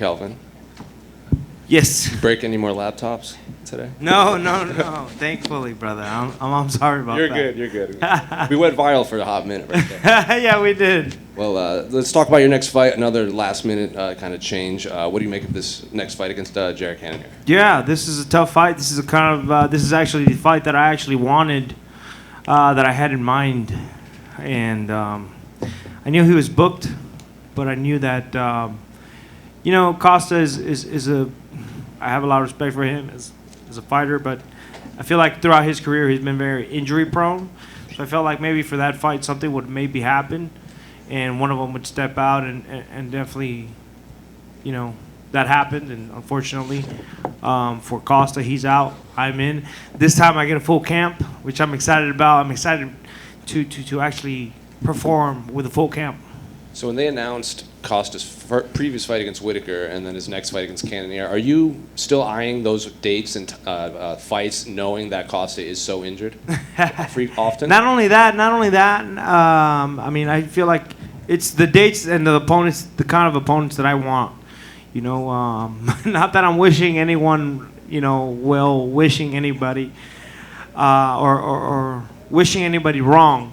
Kelvin. Yes. You break any more laptops today? No. Thankfully, brother. I'm sorry about that. You're good. We went viral for a hot minute right there. Yeah, we did. Well, let's talk about your next fight, another last-minute kind of change. What do you make of this next fight against Jared Cannonier? Yeah, this is a tough fight. This is this is actually the fight that I actually wanted, that I had in mind. And I knew he was booked, but I knew that, Costa is a... I have a lot of respect for him as a fighter, but I feel like throughout his career he's been very injury prone. So I felt like maybe for that fight something would maybe happen, and one of them would step out, and definitely, that happened. And unfortunately, for Costa, he's out. I'm in. This time I get a full camp, which I'm excited about. I'm excited to actually perform with a full camp. So when they announced Costa's previous fight against Whittaker and then his next fight against Cannonier, are you still eyeing those dates and fights knowing that Costa is so injured often? Not only that. I feel like it's the dates and the opponents, the kind of opponents that I want. Not that I'm wishing anyone, wishing anybody or wishing anybody wrong.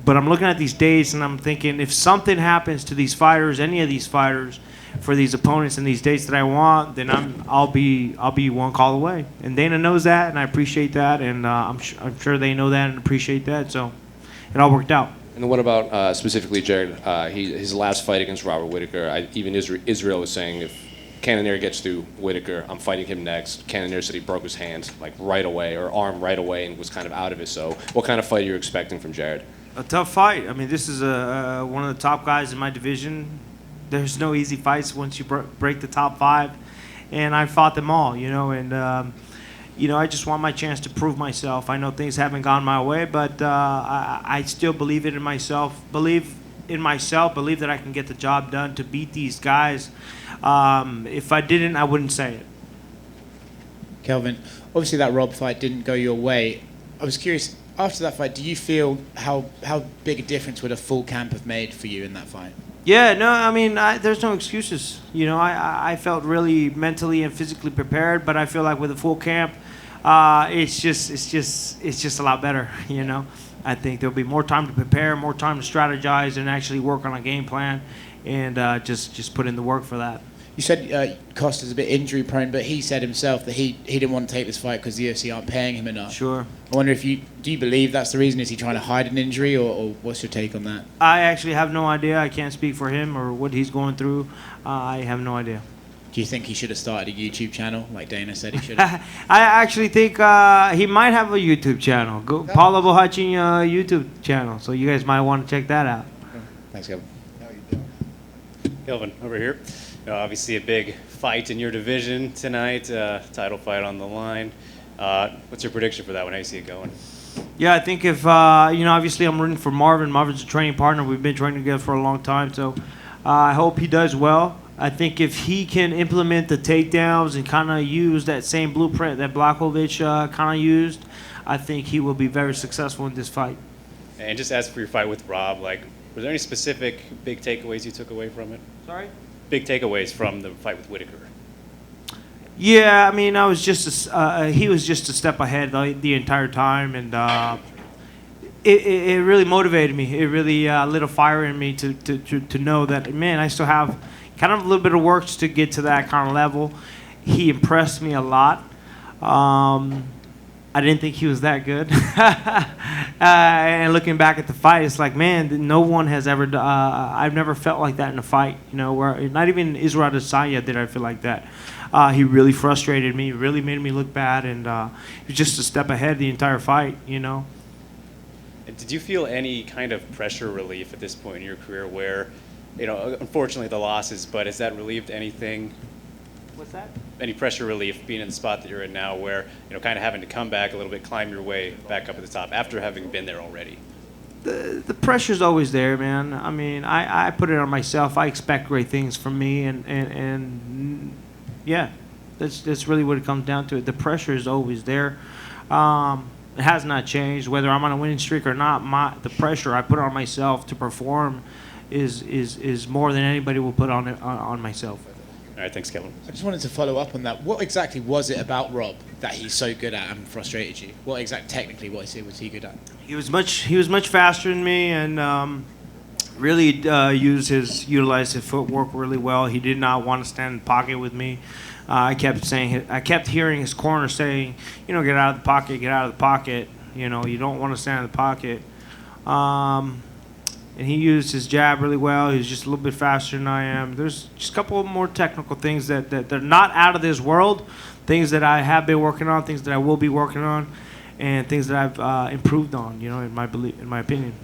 But I'm looking at these dates and I'm thinking, if something happens to these fighters, any of these fighters, for these opponents and these dates that I want, then I'll be one call away. And Dana knows that, and I appreciate that, and I'm sure they know that and appreciate that. So it all worked out. And what about specifically Jared? His last fight against Robert Whittaker, even Israel was saying if Cannonier gets through Whittaker, I'm fighting him next. Cannonier said he broke his hand right away, or arm right away, and was kind of out of it. So what kind of fight are you expecting from Jared? A tough fight. I mean, this is one of the top guys in my division. There's no easy fights once you break the top 5, and I fought them all, and I just want my chance to prove myself. I know things haven't gone my way, but I still believe in myself. Believe that I can get the job done to beat these guys. If I didn't, I wouldn't say it. Kelvin, obviously that Rob fight didn't go your way. I was curious, after that fight, do you feel how big a difference would a full camp have made for you in that fight? Yeah, no, I mean, there's no excuses. I felt really mentally and physically prepared, but I feel like with a full camp, it's just a lot better. I think there'll be more time to prepare, more time to strategize, and actually work on a game plan, and just put in the work for that. You said Costa's a bit injury prone, but he said himself that he didn't want to take this fight because the UFC aren't paying him enough. Sure. I wonder do you believe that's the reason? Is he trying to hide an injury, or what's your take on that? I actually have no idea. I can't speak for him or what he's going through. I have no idea. Do you think he should have started a YouTube channel like Dana said he should have? I actually think he might have a YouTube channel. Paula Bohacin YouTube channel. So you guys might want to check that out. Thanks, Kelvin. How you doing? Kelvin, over here. Obviously a big fight in your division tonight, title fight on the line. What's your prediction for that one? How do you see it going? Yeah, I think if, obviously I'm rooting for Marvin. Marvin's a training partner. We've been training together for a long time, so I hope he does well. I think if he can implement the takedowns and kind of use that same blueprint that Blachowicz kind of used, I think he will be very successful in this fight. And just as for your fight with Rob, were there any specific big takeaways you took away from it? Sorry? Big takeaways from the fight with Whittaker. Yeah, I mean, he was just a step ahead the entire time, and it really motivated me. It really lit a fire in me to know that, man, I still have kind of a little bit of work to get to that kind of level. He impressed me a lot. I didn't think he was that good. And looking back at the fight, it's like, man, no one has ever. I've never felt like that in a fight. Where not even Israel Adesanya did I feel like that. He really frustrated me. Really made me look bad, and he was just a step ahead the entire fight. And did you feel any kind of pressure relief at this point in your career, where, unfortunately the losses, but has that relieved anything? What's that? Any pressure relief being in the spot that you're in now, where kind of having to come back a little bit, climb your way back up at the top after having been there already? The pressure's always there, man. I mean, I put it on myself. I expect great things from me, and yeah, that's really what it comes down to. The pressure is always there. It has not changed whether I'm on a winning streak or not. The pressure I put on myself to perform is more than anybody will put on myself. All right, thanks, Kelvin. I just wanted to follow up on that. What exactly was it about Rob that he's so good at and frustrated you? Technically, what was he good at? He was much faster than me, and really utilized his footwork really well. He did not want to stand in the pocket with me. I kept hearing his corner saying, get out of the pocket, get out of the pocket. You don't want to stand in the pocket. And he used his jab really well. He was just a little bit faster than I am. There's just a couple of more technical things that they're not out of this world, things that I have been working on, things that I will be working on, and things that I've improved on, in my opinion.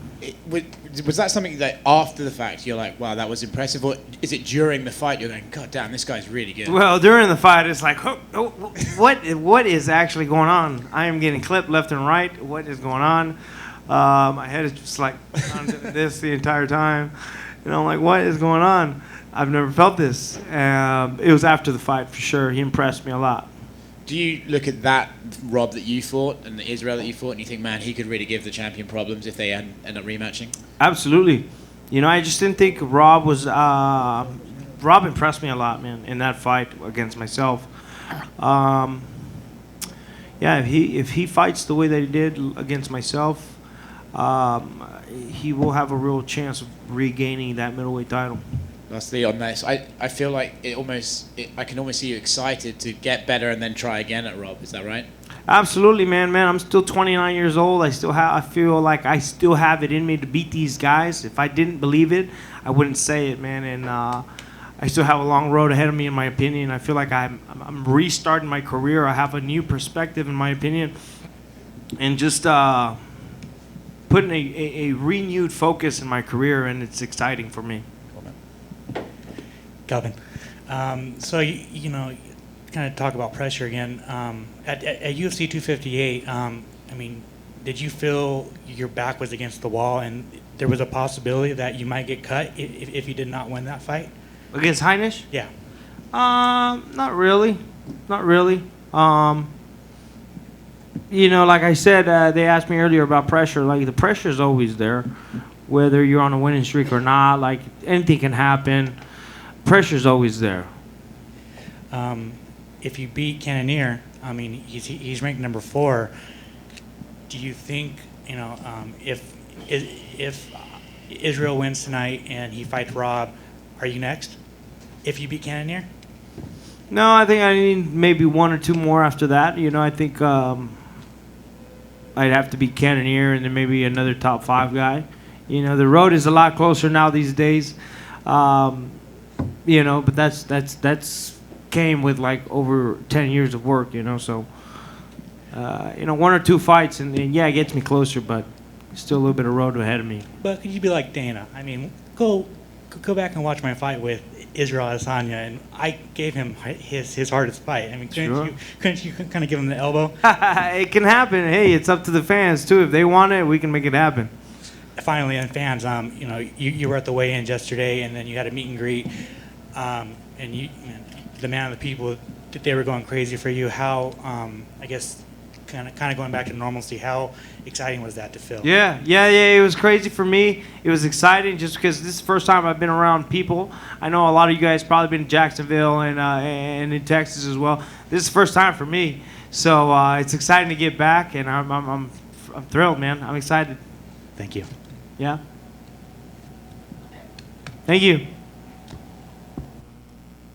Was that something that after the fact you're like, wow, that was impressive, or is it during the fight you're going, God damn, this guy's really good? Well, during the fight, it's like, what is actually going on? I am getting clipped left and right. What is going on? My head is just like on this the entire time. I'm like, what is going on? I've never felt this. It was after the fight for sure. He impressed me a lot. Do you look at that Rob that you fought and the Israel that you fought and you think, man, he could really give the champion problems if they end up rematching? Absolutely. I just didn't think Rob was... Rob impressed me a lot, man, in that fight against myself. If he fights the way that he did against myself, he will have a real chance of regaining that middleweight title. Lastly on this, I feel like I can almost see you excited to get better and then try again at Rob. Is that right? Absolutely, man. I'm still 29 years old. I feel like I still have it in me to beat these guys. If I didn't believe it, I wouldn't say it, man. And I still have a long road ahead of me, in my opinion. I feel like I'm restarting my career. I have a new perspective, in my opinion, and just putting a renewed focus in my career, and it's exciting for me. Kelvin, so you kind of talk about pressure again. At UFC 258, did you feel your back was against the wall and there was a possibility that you might get cut if you did not win that fight? Against Heinisch? Yeah. Not really. Not really. Like I said, they asked me earlier about pressure. Like, the pressure is always there, whether you're on a winning streak or not. Like, anything can happen. Pressure's always there. If you beat Cannonier, he's ranked number 4. Do you think if Israel wins tonight and he fights Rob, are you next? If you beat Cannonier? No, I think I need maybe 1 or 2 more after that. I think I'd have to beat Cannonier and then maybe another top 5 guy. The road is a lot closer now these days. But that's came with like over 10 years of work, so 1 or 2 fights and it gets me closer, but still a little bit of road ahead of me. But could you be like Dana? Go back and watch my fight with Israel Adesanya, and I gave him his hardest fight. Couldn't you kind of give him the elbow? It can happen. Hey, it's up to the fans too. If they want it, we can make it happen. Finally, on fans, you were at the weigh-in yesterday, and then you had a meet and greet, and the man of the people, they were going crazy for you. How, I guess, kind of going back to normalcy, how exciting was that to feel? Yeah, it was crazy for me. It was exciting just because this is the first time I've been around people. I know a lot of you guys probably been in Jacksonville and in Texas as well. This is the first time for me, so it's exciting to get back, and I'm thrilled, man. I'm excited. Thank you. Yeah. Thank you.